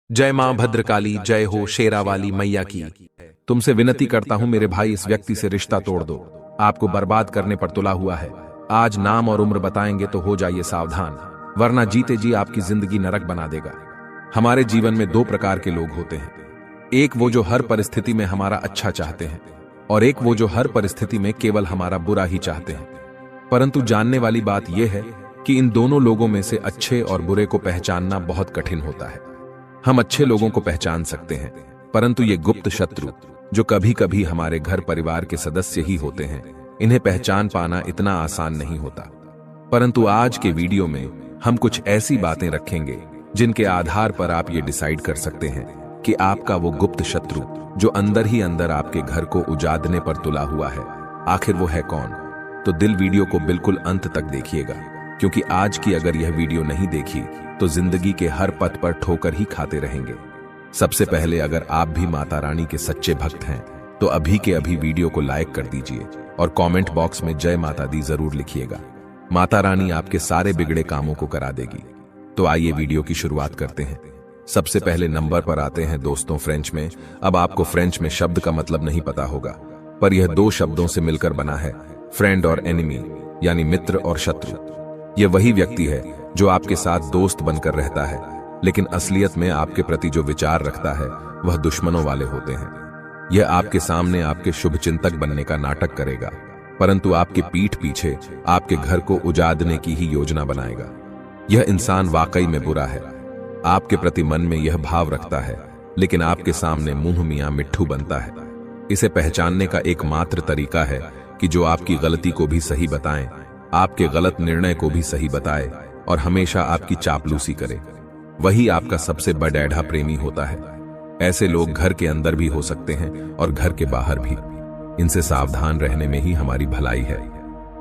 जय मां भद्रकाली, जय हो शेरा वाली मैया की। तुमसे विनती करता हूं मेरे भाई, इस व्यक्ति से रिश्ता तोड़ दो। आपको बर्बाद करने पर तुला हुआ है। आज नाम और उम्र बताएंगे तो हो जाइए सावधान, वरना जीते जी आपकी जिंदगी नरक बना देगा। हमारे जीवन में दो प्रकार के लोग होते हैं, एक वो जो हर परिस्थिति में हमारा अच्छा चाहते हैं, और एक वो जो हर परिस्थिति में केवल हमारा बुरा ही चाहते हैं। परंतु जानने वाली बात यह है कि इन दोनों लोगों में से अच्छे और बुरे को पहचानना बहुत कठिन होता है। हम अच्छे लोगों को पहचान सकते हैं, परंतु ये गुप्त शत्रु जो कभी कभी हमारे घर परिवार के सदस्य ही होते हैं, इन्हें पहचान पाना इतना आसान नहीं होता। परंतु आज के वीडियो में हम कुछ ऐसी बातें रखेंगे जिनके आधार पर आप ये डिसाइड कर सकते हैं कि आपका वो गुप्त शत्रु जो अंदर ही अंदर आपके घर को उजाड़ने पर तुला हुआ है, आखिर वो है कौन। तो दिल वीडियो को बिल्कुल अंत तक देखिएगा, क्योंकि आज की अगर यह वीडियो नहीं देखी तो जिंदगी के हर पथ पर ठोकर ही खाते रहेंगे। सबसे पहले, अगर आप भी माता रानी के सच्चे भक्त हैं तो अभी के अभी वीडियो को लाइक कर दीजिए और कमेंट बॉक्स में जय माता दी जरूर लिखिएगा। माता रानी आपके सारे बिगड़े कामों को करा देगी। तो आइए वीडियो की शुरुआत करते हैं। सबसे पहले नंबर पर आते हैं दोस्तों फ्रेंच में। अब आपको फ्रेंच में शब्द का मतलब नहीं पता होगा, पर यह दो शब्दों से मिलकर बना है, फ्रेंड और एनिमी, यानी मित्र और शत्रु। यह वही व्यक्ति है जो आपके साथ दोस्त बनकर रहता है, लेकिन असलियत में आपके प्रति जो विचार रखता है वह दुश्मनों वाले होते हैं। यह आपके सामने आपके शुभचिंतक बनने का नाटक करेगा, परंतु आपके पीठ पीछे आपके घर को उजाड़ने की ही योजना बनाएगा। यह इंसान वाकई में बुरा है, आपके प्रति मन में यह भाव रखता है, लेकिन आपके सामने मुंह मियां मिट्ठू बनता है। इसे पहचानने का एकमात्र तरीका है कि जो आपकी गलती को भी सही बताएं, आपके गलत निर्णय को भी सही बताए और हमेशा आपकी चापलूसी करे, वही आपका सबसे बड़ैढ़ा प्रेमी होता है। ऐसे लोग घर के अंदर भी हो सकते हैं और घर के बाहर भी। इनसे सावधान रहने में ही हमारी भलाई है।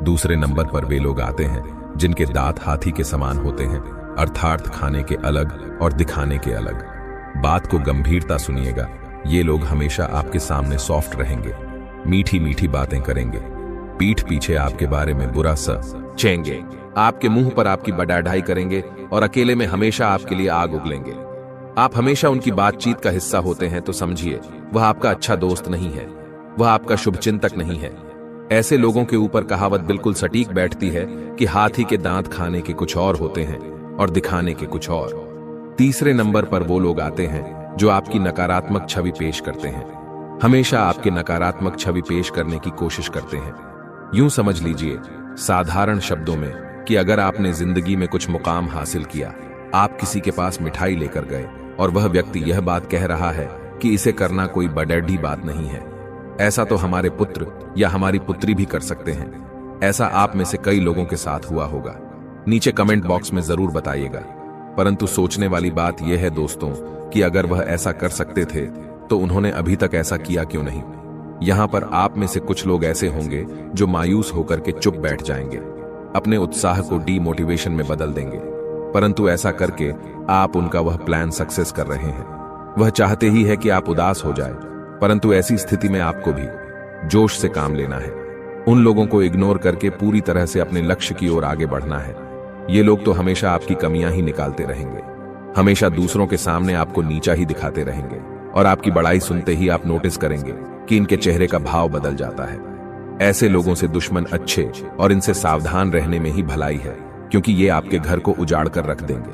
दूसरे नंबर पर वे लोग आते हैं जिनके दांत हाथी के समान होते हैं, अर्थात खाने के अलग और दिखाने के अलग। बात को गंभीरता सुनिएगा, ये लोग हमेशा आपके सामने सॉफ्ट रहेंगे, मीठी मीठी बातें करेंगे, पीठ पीछे आपके बारे में बुरा सोचेंगे, आपके मुंह पर आपकी बड़ाई करेंगे और अकेले में हमेशा आपके लिए आग उगलेंगे। आप हमेशा उनकी बातचीत का हिस्सा होते हैं तो समझिए वह आपका अच्छा दोस्त नहीं है, वह आपका शुभचिंतक नहीं है। ऐसे लोगों के ऊपर कहावत बिल्कुल सटीक बैठती है कि हाथी के दांत खाने के कुछ और होते हैं और दिखाने के कुछ और। तीसरे नंबर पर वो लोग आते हैं जो आपकी नकारात्मक छवि पेश करते हैं, हमेशा आपके नकारात्मक छवि पेश करने की कोशिश करते हैं। यूं समझ लीजिए साधारण शब्दों में कि अगर आपने जिंदगी में कुछ मुकाम हासिल किया, आप किसी के पास मिठाई लेकर गए और वह व्यक्ति यह बात कह रहा है कि इसे करना कोई बड़ी बात नहीं है, ऐसा तो हमारे पुत्र या हमारी पुत्री भी कर सकते हैं। ऐसा आप में से कई लोगों के साथ हुआ होगा, नीचे कमेंट बॉक्स में जरूर बताइएगा। परंतु सोचने वाली बात यह है दोस्तों कि अगर वह ऐसा कर सकते थे तो उन्होंने अभी तक ऐसा किया क्यों नहीं। यहां पर आप में से कुछ लोग ऐसे होंगे जो मायूस होकर के चुप बैठ जाएंगे, अपने उत्साह को डीमोटिवेशन में बदल देंगे, परंतु ऐसा करके आप उनका वह प्लान सक्सेस कर रहे हैं। वह चाहते ही है कि आप उदास हो जाए, परंतु ऐसी स्थिति में आपको भी जोश से काम लेना है। उन लोगों को इग्नोर करके पूरी तरह से अपने लक्ष्य की ओर आगे बढ़ना है। ये लोग तो हमेशा आपकी कमियां ही निकालते रहेंगे, हमेशा दूसरों के सामने आपको नीचा ही दिखाते रहेंगे, और आपकी बड़ाई सुनते ही आप नोटिस करेंगे कि इनके चेहरे का भाव बदल जाता है। ऐसे लोगों से दुश्मन अच्छे और इनसे सावधान रहने में ही भलाई है, क्योंकि ये आपके घर को उजाड़ कर रख देंगे।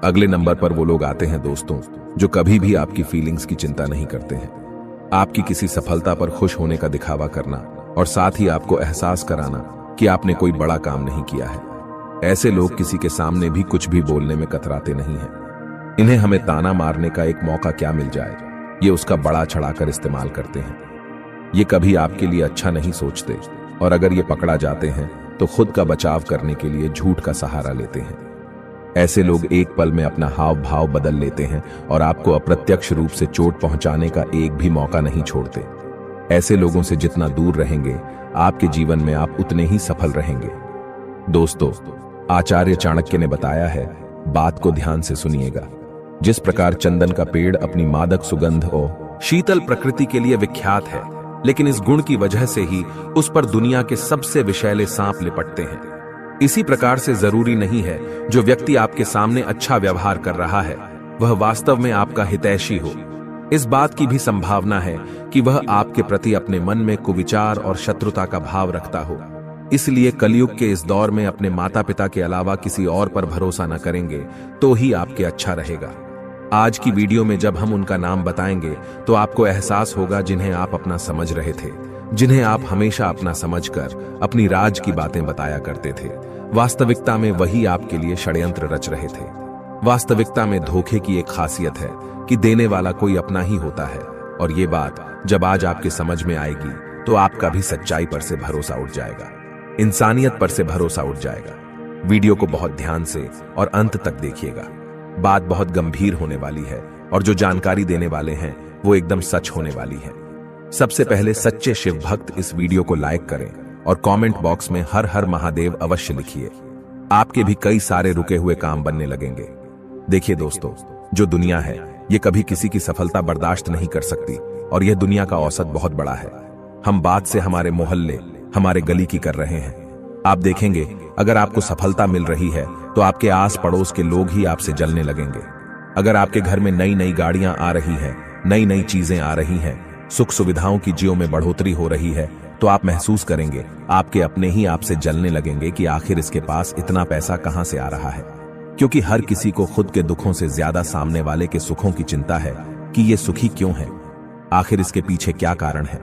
अगले नंबर पर वो लोग आते हैं दोस्तों जो कभी भी आपकी फीलिंग्स की चिंता नहीं करते हैं। आपकी किसी सफलता पर खुश होने का दिखावा करना और साथ ही आपको एहसास कराना कि आपने कोई बड़ा काम नहीं किया है। ऐसे लोग किसी के सामने भी कुछ भी बोलने में कतराते नहीं हैं। इन्हें हमें ताना मारने का एक मौका क्या मिल जाए, ये उसका बड़ा चढ़ाकर इस्तेमाल करते हैं। ये कभी आपके लिए अच्छा नहीं सोचते, और अगर ये पकड़ा जाते हैं तो खुद का बचाव करने के लिए झूठ का सहारा लेते हैं। ऐसे लोग एक पल में अपना हाव भाव बदल लेते हैं और आपको अप्रत्यक्ष रूप से चोट पहुंचाने का एक भी मौका नहीं छोड़ते। ऐसे लोगों से जितना दूर रहेंगे, आपके जीवन में आप उतने ही सफल रहेंगे। दोस्तों, आचार्य चाणक्य ने बताया है, बात को ध्यान से सुनिएगा। जिस प्रकार चंदन का पेड़ अपनी मादक सुगंध और शीतल प्रकृति के लिए विख्यात है, लेकिन इस गुण की वजह से ही उस पर दुनिया के सबसे विषैले सांप लिपटते हैं। इसी प्रकार से जरूरी नहीं है जो व्यक्ति आपके सामने अच्छा व्यवहार कर रहा है वह वास्तव में आपका हितैषी हो। इस बात की भी संभावना है कि वह आपके प्रति अपने मन में कुविचार और शत्रुता का भाव रखता हो। इसलिए कलयुग के इस दौर में अपने माता पिता के अलावा किसी और पर भरोसा न करेंगे तो ही आपके अच्छा रहेगा। आज की वीडियो में जब हम उनका नाम बताएंगे तो आपको एहसास होगा जिन्हें आप अपना समझ रहे थे, जिन्हें आप हमेशा अपना समझकर अपनी राज की बातें बताया करते थे। वास्तविकता में वही आपके लिए षड्यंत्र रच रहे थे। वास्तविकता में धोखे की एक खासियत है कि देने वाला कोई अपना ही होता है, और ये बात जब आज आपके समझ में आएगी तो आपका भी सच्चाई पर से भरोसा उठ जाएगा, इंसानियत पर से भरोसा उठ जाएगा। वीडियो को बहुत ध्यान से और अंत तक देखिएगा। बात बहुत गंभीर होने वाली है और जो जानकारी देने वाले हैं वो एकदम सच होने वाली है। सबसे पहले सच्चे शिव भक्त इस वीडियो को लाइक करें और कमेंट बॉक्स में हर हर महादेव अवश्य लिखिए। आपके भी कई सारे रुके हुए काम बनने लगेंगे। देखिए दोस्तों, जो दुनिया है ये कभी किसी की सफलता बर्दाश्त नहीं कर सकती, और यह दुनिया का औसत बहुत बड़ा है। हम बात से हमारे मोहल्ले, हमारे गली की कर रहे हैं। आप देखेंगे अगर आपको सफलता मिल रही है तो आपके आस पड़ोस के लोग ही आपसे जलने लगेंगे। अगर आपके घर में नई नई गाड़ियां आ रही हैं, नई नई चीजें आ रही हैं, सुख सुविधाओं की जियो में बढ़ोतरी हो रही है, तो आप महसूस करेंगे आपके अपने ही आपसे जलने लगेंगे कि आखिर इसके पास इतना पैसा कहां से आ रहा है। क्योंकि हर किसी को खुद के दुखों से ज्यादा सामने वाले के सुखों की चिंता है कि ये सुखी क्यों है, आखिर इसके पीछे क्या कारण है।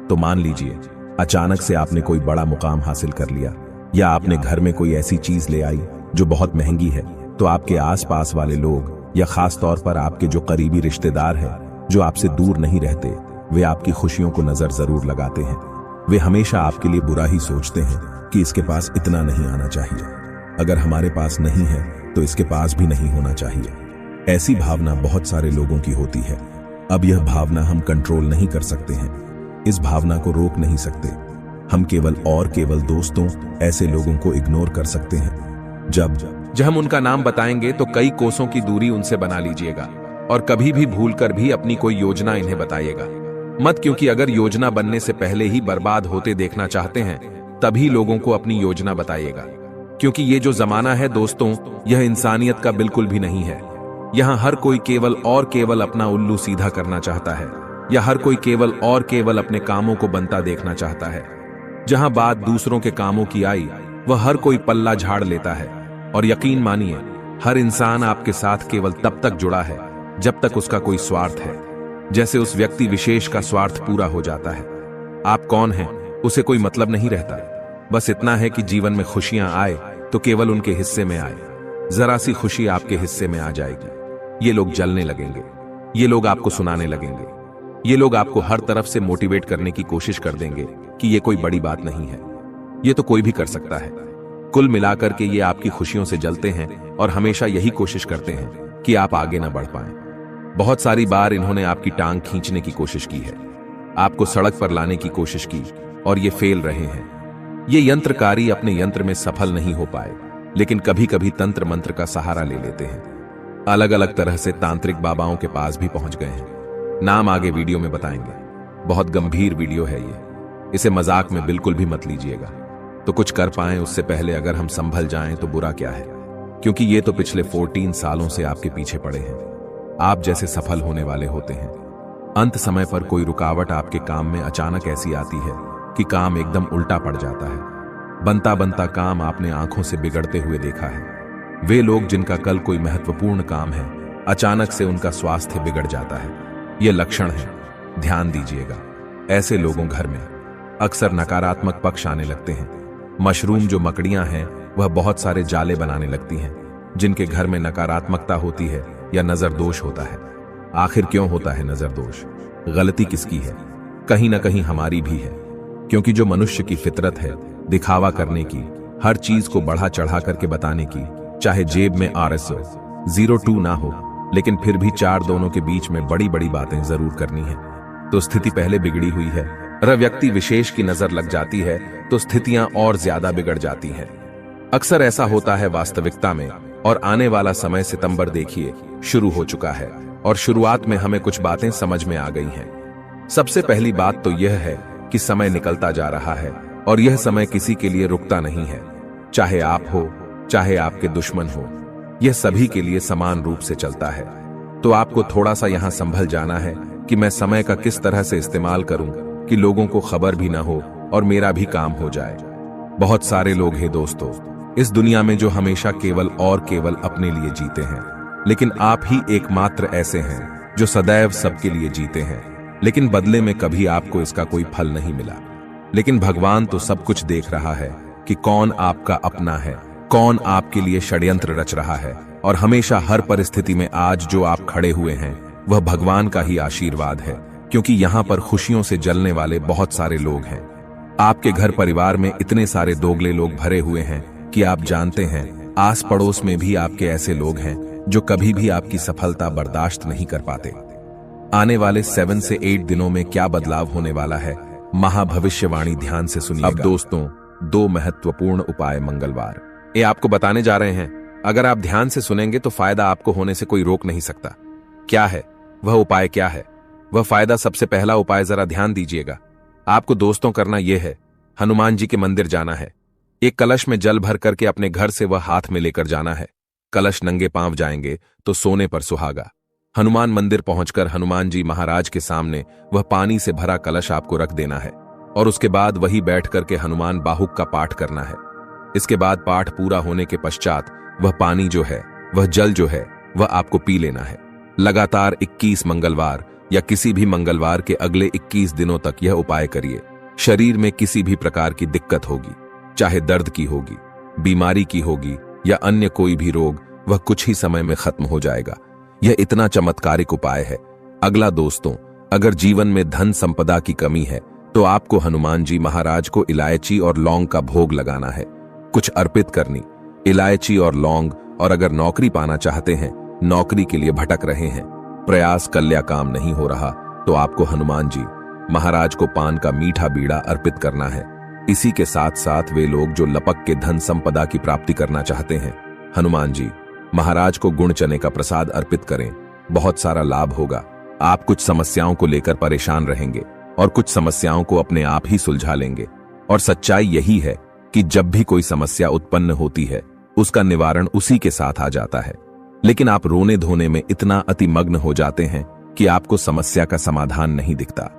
तो मान लीजिए अचानक से आपने कोई बड़ा मुकाम हासिल कर लिया, या आपने घर में कोई ऐसी चीज ले आई जो बहुत महंगी है, तो आपके आसपास वाले लोग या खास तौर पर आपके जो करीबी रिश्तेदार हैं जो आपसे दूर नहीं रहते, वे आपकी खुशियों को नजर जरूर लगाते हैं। वे हमेशा आपके लिए बुरा ही सोचते हैं कि इसके पास इतना नहीं आना चाहिए, अगर हमारे पास नहीं है तो इसके पास भी नहीं होना चाहिए। ऐसी भावना बहुत सारे लोगों की होती है। अब यह भावना हम कंट्रोल नहीं कर सकते हैं, इस भावना को रोक नहीं सकते। हम केवल दोस्तों, ऐसे लोगों को इग्नोर कर सकते हैं। जब हम उनका नाम बताएंगे तो कई कोसों की दूरी उनसे बना लीजिएगा, और कभी भी भूलकर भी अपनी कोई योजना इन्हें बताइएगा मत, क्योंकि अगर योजना बनने से पहले ही बर्बाद होते देखना चाहते हैं तभी लोगों को अपनी योजना बताइएगा। क्योंकि ये जो जमाना है दोस्तों, यह इंसानियत का बिल्कुल भी नहीं है। यहां हर कोई केवल अपना उल्लू सीधा करना चाहता है, या हर कोई केवल अपने कामों को बनता देखना चाहता है। जहां बात दूसरों के कामों की आई, वह हर कोई पल्ला झाड़ लेता है। और यकीन मानिए, हर इंसान आपके साथ केवल तब तक जुड़ा है जब तक उसका कोई स्वार्थ है, जैसे उस व्यक्ति विशेष का स्वार्थ पूरा हो जाता है। आप कौन हैं उसे कोई मतलब नहीं रहता, बस इतना है कि जीवन में खुशियां आए तो केवल उनके हिस्से में आए। जरा सी खुशी आपके हिस्से में आ जाएगी, ये लोग जलने लगेंगे, ये लोग आपको सुनाने लगेंगे, ये लोग आपको हर तरफ से मोटिवेट करने की कोशिश कर देंगे कि ये कोई बड़ी बात नहीं है, ये तो कोई भी कर सकता है। कुल मिलाकर के ये आपकी खुशियों से जलते हैं और हमेशा यही कोशिश करते हैं कि आप आगे ना बढ़ पाएं। बहुत सारी बार इन्होंने आपकी टांग खींचने की कोशिश की है, आपको सड़क पर लाने की कोशिश की, और ये फेल रहे हैं। ये यंत्रकारी अपने यंत्र में सफल नहीं हो पाए, लेकिन कभी कभी तंत्र मंत्र का सहारा ले लेते हैं। अलग अलग तरह से तांत्रिक बाबाओं के पास भी पहुंच गए हैं। नाम आगे वीडियो में बताएंगे। बहुत गंभीर वीडियो है ये, इसे मजाक में बिल्कुल भी मत लीजिएगा। तो कुछ कर पाएं उससे पहले अगर हम संभल जाएं तो बुरा क्या है, क्योंकि ये तो पिछले 14 सालों से आपके पीछे पड़े हैं। आप जैसे सफल होने वाले होते हैं, अंत समय पर कोई रुकावट आपके काम में अचानक ऐसी आती है कि काम एकदम उल्टा पड़ जाता है। बनता बनता काम आपने आंखों से बिगड़ते हुए देखा है। वे लोग जिनका कल कोई महत्वपूर्ण काम है, अचानक से उनका स्वास्थ्य बिगड़ जाता है। यह लक्षण है, ध्यान दीजिएगा। ऐसे लोगों घर में अक्सर नकारात्मक पक्ष आने लगते हैं। मशरूम जो मकड़ियां हैं वह बहुत सारे जाले बनाने लगती हैं। जिनके घर में नकारात्मकता होती है या नजर दोष होता है। आखिर क्यों होता है नजर दोष? गलती किसकी है? कहीं ना कहीं हमारी भी है, क्योंकि जो मनुष्य की फितरत है दिखावा करने की, हर चीज को बढ़ा चढ़ा करके बताने की, चाहे जेब में RS 02 ना हो, लेकिन फिर भी चार दोनों के बीच में बड़ी बड़ी बातें जरूर करनी है, तो स्थिति पहले बिगड़ी हुई है। अगर व्यक्ति विशेष की नजर लग जाती है तो स्थितियां और ज्यादा बिगड़ जाती हैं। अक्सर ऐसा होता है वास्तविकता में, और आने वाला समय सितंबर देखिए शुरू हो चुका है, और शुरुआत में हमें कुछ बातें समझ में आ गई हैं। सबसे पहली बात तो यह है कि समय निकलता जा रहा है, और यह समय किसी के लिए रुकता नहीं है। चाहे आप हो, चाहे आपके दुश्मन हो, यह सभी के लिए समान रूप से चलता है। तो आपको थोड़ा सा यहां संभल जाना है कि मैं समय का किस तरह से इस्तेमाल करूं कि लोगों को खबर भी ना हो और मेरा भी काम हो जाए। बहुत सारे लोग हैं दोस्तों इस दुनिया में जो हमेशा केवल और केवल अपने लिए जीते हैं, लेकिन आप ही एकमात्र ऐसे हैं जो सदैव सबके लिए जीते हैं, लेकिन बदले में कभी आपको इसका कोई फल नहीं मिला। लेकिन भगवान तो सब कुछ देख रहा है कि कौन आपका अपना है, कौन आपके लिए षड्यंत्र रच रहा है, और हमेशा हर परिस्थिति में आज जो आप खड़े हुए हैं वह भगवान का ही आशीर्वाद है, क्योंकि यहां पर खुशियों से जलने वाले बहुत सारे लोग हैं। आपके घर परिवार में इतने सारे दोगले लोग भरे हुए हैं कि आप जानते हैं आस पड़ोस में भी आपके ऐसे लोग हैं जो कभी भी आपकी सफलता बर्दाश्त नहीं कर पाते। आने वाले 7 से 8 दिनों में क्या बदलाव होने वाला है, महाभविष्यवाणी ध्यान से सुनिएगा। अब दोस्तों 2 महत्वपूर्ण उपाय मंगलवार ये आपको बताने जा रहे हैं। अगर आप ध्यान से सुनेंगे तो फायदा आपको होने से कोई रोक नहीं सकता। क्या है वह उपाय, क्या है वह फायदा? सबसे पहला उपाय जरा ध्यान दीजिएगा। आपको दोस्तों करना यह है, हनुमान जी के मंदिर जाना है। एक कलश में जल भर करके अपने घर से वह हाथ में लेकर जाना है। कलश नंगे पांव जाएंगे तो सोने पर सुहागा। हनुमान मंदिर पहुंचकर हनुमान जी महाराज के सामने वह पानी से भरा कलश आपको रख देना है और उसके बाद वही बैठ करके हनुमान बाहुक का पाठ करना है। इसके बाद पाठ पूरा होने के पश्चात वह पानी जो है, वह जल जो है, वह आपको पी लेना है। लगातार 21 मंगलवार या किसी भी मंगलवार के अगले 21 दिनों तक यह उपाय करिए। शरीर में किसी भी प्रकार की दिक्कत होगी, चाहे दर्द की होगी, बीमारी की होगी या अन्य कोई भी रोग, वह कुछ ही समय में खत्म हो जाएगा। यह इतना चमत्कारिक उपाय है। अगला दोस्तों, अगर जीवन में धन संपदा की कमी है तो आपको हनुमान जी महाराज को इलायची और लौंग का भोग लगाना है, कुछ अर्पित करनी। इलायची और लौंग। और अगर नौकरी पाना चाहते हैं, नौकरी के लिए भटक रहे हैं, प्रयास कल्या काम नहीं हो रहा, तो आपको हनुमान जी महाराज को पान का मीठा बीड़ा अर्पित करना है। इसी के साथ साथ वे लोग जो लपक के धन संपदा की प्राप्ति करना चाहते हैं, हनुमान जी महाराज को गुड़ चने का प्रसाद अर्पित करें। बहुत सारा लाभ होगा। आप कुछ समस्याओं को लेकर परेशान रहेंगे और कुछ समस्याओं को अपने आप ही सुलझा लेंगे। और सच्चाई यही है कि जब भी कोई समस्या उत्पन्न होती है उसका निवारण उसी के साथ आ जाता है, लेकिन आप रोने धोने में इतना अतिमग्न हो जाते हैं कि आपको समस्या का समाधान नहीं दिखता।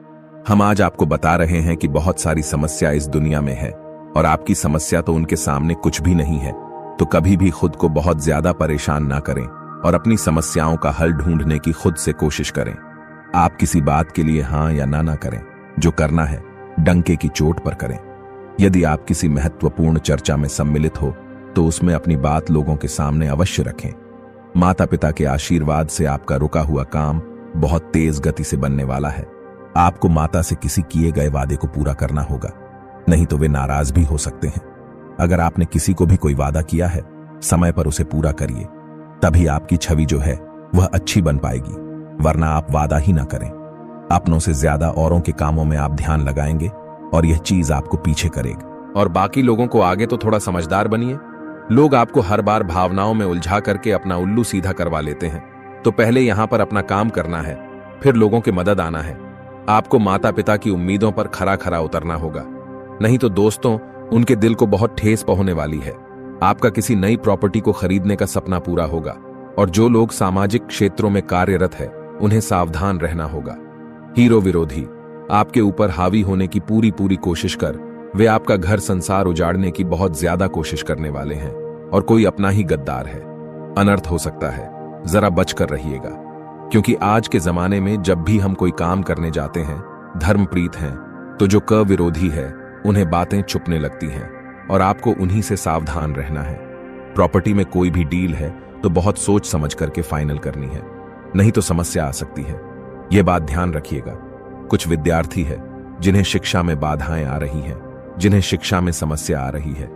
हम आज आपको बता रहे हैं कि बहुत सारी समस्या इस दुनिया में है और आपकी समस्या तो उनके सामने कुछ भी नहीं है। तो कभी भी खुद को बहुत ज्यादा परेशान ना करें और अपनी समस्याओं का हल ढूंढने की खुद से कोशिश करें। आप किसी बात के लिए हां या ना करें, जो करना है डंके की चोट पर करें। यदि आप किसी महत्वपूर्ण चर्चा में सम्मिलित हो तो उसमें अपनी बात लोगों के सामने अवश्य रखें। माता पिता के आशीर्वाद से आपका रुका हुआ काम बहुत तेज गति से बनने वाला है। आपको माता से किसी किए गए वादे को पूरा करना होगा, नहीं तो वे नाराज भी हो सकते हैं। अगर आपने किसी को भी कोई वादा किया है, समय पर उसे पूरा करिए, तभी आपकी छवि जो है वह अच्छी बन पाएगी, वरना आप वादा ही ना करें। अपनों से ज्यादा औरों के कामों में आप ध्यान लगाएंगे और यह चीज आपको पीछे करेगी। और बाकी लोगों को आगे तो थोड़ा समझदार बनिए। लोग आपको हर बार भावनाओं में उलझा करके अपना उल्लू सीधा करवा लेते हैं, तो पहले यहां पर अपना काम करना है, फिर लोगों की मदद आना है। आपको माता पिता की उम्मीदों पर खरा खरा उतरना होगा, नहीं तो दोस्तों उनके दिल को बहुत ठेस पहुंचने वाली है। आपका किसी नई प्रॉपर्टी को खरीदने का सपना पूरा होगा। और जो लोग सामाजिक क्षेत्रों में कार्यरत है उन्हें सावधान रहना होगा। हीरो विरोधी आपके ऊपर हावी होने की पूरी कोशिश कर वे आपका घर संसार उजाड़ने की बहुत ज्यादा कोशिश करने वाले हैं, और कोई अपना ही गद्दार है। अनर्थ हो सकता है, जरा बचकर रहिएगा, क्योंकि आज के जमाने में जब भी हम कोई काम करने जाते हैं, धर्मप्रीत हैं, तो जो क विरोधी है उन्हें बातें छुपने लगती हैं और आपको उन्हीं से सावधान रहना है। प्रॉपर्टी में कोई भी डील है तो बहुत सोच समझ करके फाइनल करनी है, नहीं तो समस्या आ सकती है। यह बात ध्यान रखिएगा। कुछ विद्यार्थी है जिन्हें शिक्षा में बाधाएं आ रही हैं, जिन्हें शिक्षा में समस्या आ रही है,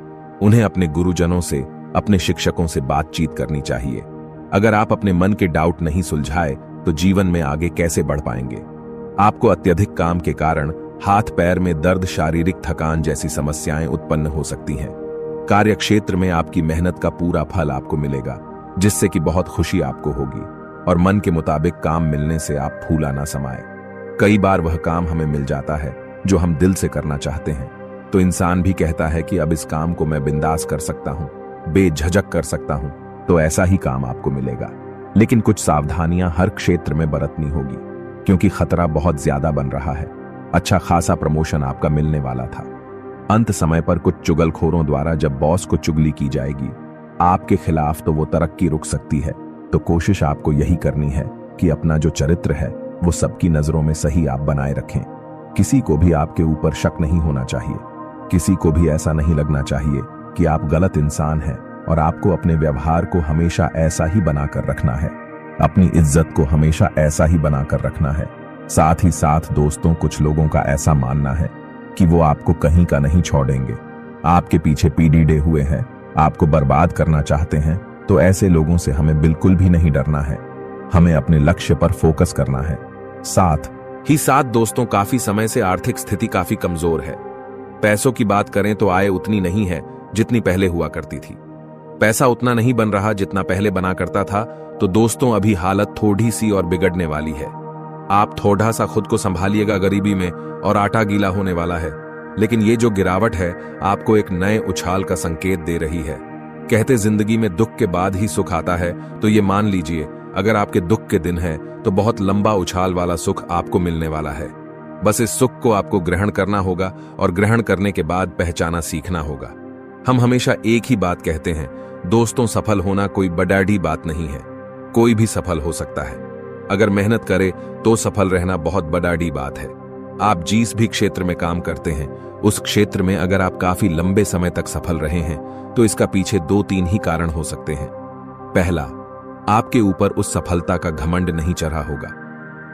उन्हें अपने गुरुजनों से, अपने शिक्षकों से बातचीत करनी चाहिए। अगर आप अपने मन के डाउट नहीं सुलझाए तो जीवन में आगे कैसे बढ़ पाएंगे। आपको अत्यधिक काम के कारण हाथ पैर में दर्द, शारीरिक थकान जैसी समस्याएं उत्पन्न हो सकती हैं। कार्य क्षेत्र में आपकी मेहनत का पूरा फल आपको मिलेगा, जिससे कि बहुत खुशी आपको होगी, और मन के मुताबिक काम मिलने से आप फूला ना समाए। कई बार वह काम हमें मिल जाता है जो हम दिल से करना चाहते हैं, तो इंसान भी कहता है कि अब इस काम को मैं बिंदास कर सकता हूं, बेझिझक कर सकता हूं, तो ऐसा ही काम आपको मिलेगा। लेकिन कुछ सावधानियां हर क्षेत्र में बरतनी होगी, क्योंकि खतरा बहुत ज्यादा बन रहा है। अच्छा खासा प्रमोशन आपका मिलने वाला था। अंत समय पर कुछ चुगलखोरों द्वारा जब बॉस को चुगली की जाएगी आपके खिलाफ, तो वो तरक्की रुक सकती है। तो कोशिश आपको यही करनी है कि अपना जो चरित्र है वो सबकी नजरों में सही आप बनाए रखें। किसी को भी आपके ऊपर शक नहीं होना चाहिए। किसी को भी ऐसा नहीं लगना चाहिए कि आप गलत इंसान हैं, और आपको अपने व्यवहार को हमेशा ऐसा ही बनाकर रखना है। अपनी इज्जत को हमेशा ऐसा ही बनाकर रखना है। साथ ही साथ दोस्तों, कुछ लोगों का ऐसा मानना है कि वो आपको कहीं का नहीं छोड़ेंगे। आपके पीछे पीढ़ी हुए हैं, आपको बर्बाद करना चाहते हैं। तो ऐसे लोगों से हमें बिल्कुल भी नहीं डरना है। हमें अपने लक्ष्य पर फोकस करना है। साथ दोस्तों, काफी समय से आर्थिक स्थिति काफी कमजोर है। पैसों की बात करें तो आय उतनी नहीं है जितनी पहले हुआ करती थी। पैसा उतना नहीं बन रहा जितना पहले बना करता था। तो दोस्तों, अभी हालत थोड़ी सी और बिगड़ने वाली है। आप थोड़ा सा खुद को संभालिएगा गरीबी में, और आटा गीला होने वाला है। लेकिन ये जो गिरावट है आपको एक नए उछाल का संकेत दे रही है। कहते जिंदगी में दुख के बाद ही सुख आता है, तो ये मान लीजिए अगर आपके दुख के दिन है तो बहुत लंबा उछाल वाला सुख आपको मिलने वाला है। बस इस सुख को आपको ग्रहण करना होगा, और ग्रहण करने के बाद पहचाना सीखना होगा। हम हमेशा एक ही बात कहते हैं दोस्तों, सफल होना कोई बड़ी बात नहीं है। कोई भी सफल हो सकता है। अगर मेहनत करे तो सफल रहना बहुत बड़ी बात है। आप जिस भी क्षेत्र में काम करते हैं, उस क्षेत्र में अगर आप काफी लंबे समय तक सफल रहे हैं तो इसका पीछे 2-3 ही कारण हो सकते हैं। पहला, आपके ऊपर उस सफलता का घमंड नहीं चढ़ा होगा।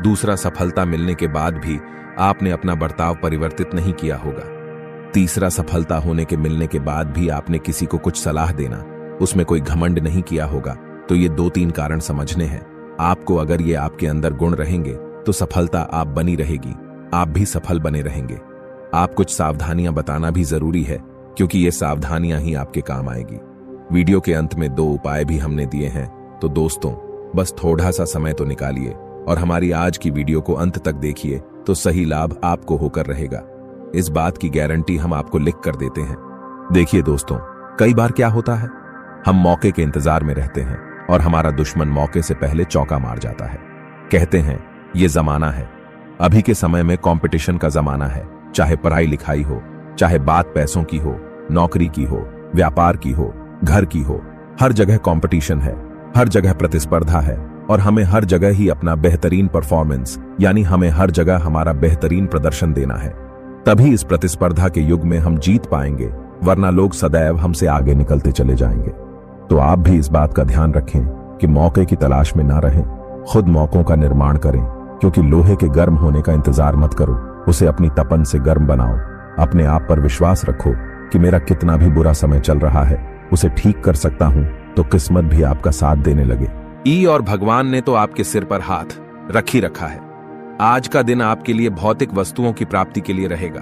दूसरा, सफलता मिलने के बाद भी आपने अपना बर्ताव परिवर्तित नहीं किया होगा। तीसरा, सफलता होने के मिलने के बाद भी आपने किसी को कुछ सलाह देना, उसमें कोई घमंड नहीं किया होगा। तो ये 2-3 कारण समझने हैं आपको। अगर ये आपके अंदर गुण रहेंगे तो सफलता आप बनी रहेगी, आप भी सफल बने रहेंगे। आप कुछ सावधानियां बताना भी जरूरी है, क्योंकि ये सावधानियां ही आपके काम आएगी। वीडियो के अंत में 2 उपाय भी हमने दिए हैं। तो दोस्तों, बस थोड़ा सा समय तो निकालिए और हमारी आज की वीडियो को अंत तक देखिए, तो सही लाभ आपको होकर रहेगा। इस बात की गारंटी हम आपको लिख कर देते हैं। देखिए दोस्तों, कई बार क्या होता है, हम मौके के इंतजार में रहते हैं और हमारा दुश्मन मौके से पहले चौका मार जाता है। कहते हैं ये जमाना है, अभी के समय में कंपटीशन का जमाना है। चाहे पढ़ाई लिखाई हो, चाहे बात पैसों की हो, नौकरी की हो, व्यापार की हो, घर की हो, हर जगह कंपटीशन है, हर जगह प्रतिस्पर्धा है, और हमें हर जगह ही अपना बेहतरीन परफॉर्मेंस, यानी हमें हर जगह हमारा बेहतरीन प्रदर्शन देना है। तभी इस प्रतिस्पर्धा के युग में हम जीत पाएंगे, वरना लोग सदैव हमसे आगे निकलते चले जाएंगे। तो आप भी इस बात का ध्यान रखें कि मौके की तलाश में ना रहें, खुद मौकों का निर्माण करें। क्योंकि लोहे के गर्म होने का इंतजार मत करो, उसे अपनी तपन से गर्म बनाओ। अपने आप पर विश्वास रखो कि मेरा कितना भी बुरा समय चल रहा है, उसे ठीक कर सकता हूं, तो किस्मत भी आपका साथ देने लगे। और भगवान ने तो आपके सिर पर हाथ रख ही रखा है। आज का दिन आपके लिए भौतिक वस्तुओं की प्राप्ति के लिए रहेगा।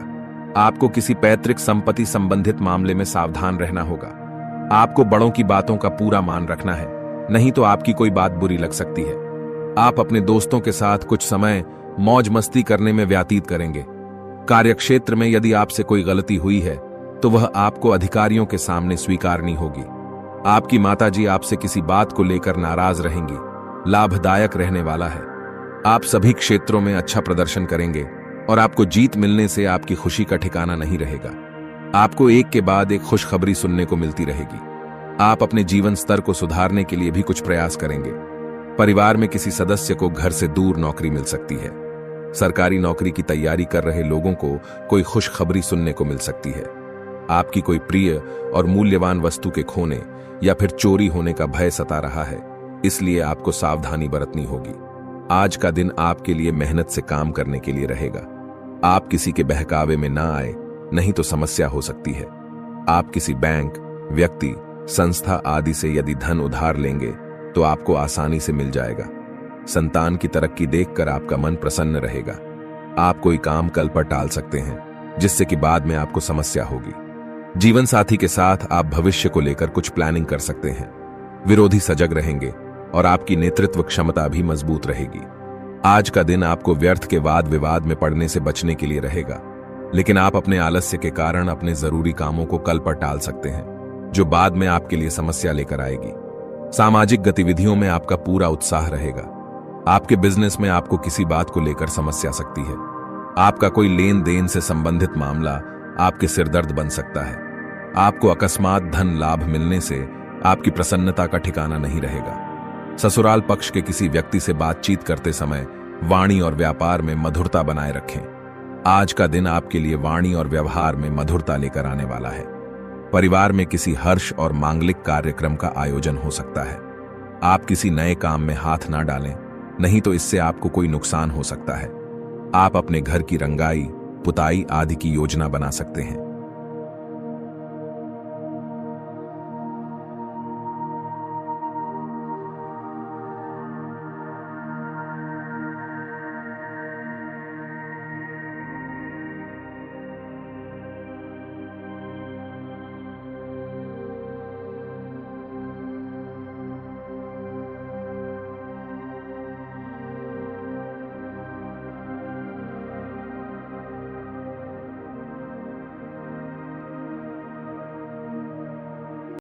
आपको किसी पैतृक संपत्ति संबंधित मामले में सावधान रहना होगा। आपको बड़ों की बातों का पूरा मान रखना है, नहीं तो आपकी कोई बात बुरी लग सकती है। आप अपने दोस्तों के साथ कुछ समय मौज मस्ती करने में व्यतीत करेंगे। कार्यक्षेत्र में यदि आपसे कोई गलती हुई है तो वह आपको अधिकारियों के सामने स्वीकारनी होगी। आपकी माताजी आपसे किसी बात को लेकर नाराज रहेंगी। लाभदायक रहने वाला है। आप सभी क्षेत्रों में अच्छा प्रदर्शन करेंगे और आपको जीत मिलने से आपकी खुशी का ठिकाना नहीं रहेगा। आपको एक के बाद एक खुशखबरी सुनने को मिलती रहेगी। आप अपने जीवन स्तर को सुधारने के लिए भी कुछ प्रयास करेंगे। परिवार में किसी सदस्य को घर से दूर नौकरी मिल सकती है। सरकारी नौकरी की तैयारी कर रहे लोगों को कोई खुशखबरी सुनने को मिल सकती है। आपकी कोई प्रिय और मूल्यवान वस्तु के खोने या फिर चोरी होने का भय सता रहा है, इसलिए आपको सावधानी बरतनी होगी। आज का दिन आपके लिए मेहनत से काम करने के लिए रहेगा। आप किसी के बहकावे में ना आए, नहीं तो समस्या हो सकती है। आप किसी बैंक, व्यक्ति, संस्था आदि से यदि धन उधार लेंगे तो आपको आसानी से मिल जाएगा। संतान की तरक्की देखकर आपका मन प्रसन्न रहेगा। आप कोई काम कल पर टाल सकते हैं, जिससे कि बाद में आपको समस्या होगी। जीवन साथी के साथ आप भविष्य को लेकर कुछ प्लानिंग कर सकते हैं। विरोधी सजग रहेंगे और आपकी नेतृत्व क्षमता भी मजबूत रहेगी। आज का दिन आपको व्यर्थ के वाद विवाद में पड़ने से बचने के लिए रहेगा, लेकिन आप अपने आलस्य के कारण अपने जरूरी कामों को कल पर टाल सकते हैं, जो बाद में आपके लिए समस्या लेकर आएगी। सामाजिक गतिविधियों में आपका पूरा उत्साह रहेगा। आपके बिजनेस में आपको किसी बात को लेकर समस्या सकती है। आपका कोई लेन देन से संबंधित मामला आपके सिरदर्द बन सकता है। आपको अकस्मात धन लाभ मिलने से आपकी प्रसन्नता का ठिकाना नहीं रहेगा। ससुराल पक्ष के किसी व्यक्ति से बातचीत करते समय वाणी और व्यापार में मधुरता बनाए रखें। आज का दिन आपके लिए वाणी और व्यवहार में मधुरता लेकर आने वाला है। परिवार में किसी हर्ष और मांगलिक कार्यक्रम का आयोजन हो सकता है। आप किसी नए काम में हाथ ना डालें, नहीं तो इससे आपको कोई नुकसान हो सकता है। आप अपने घर की रंगाई, पुताई आदि की योजना बना सकते हैं।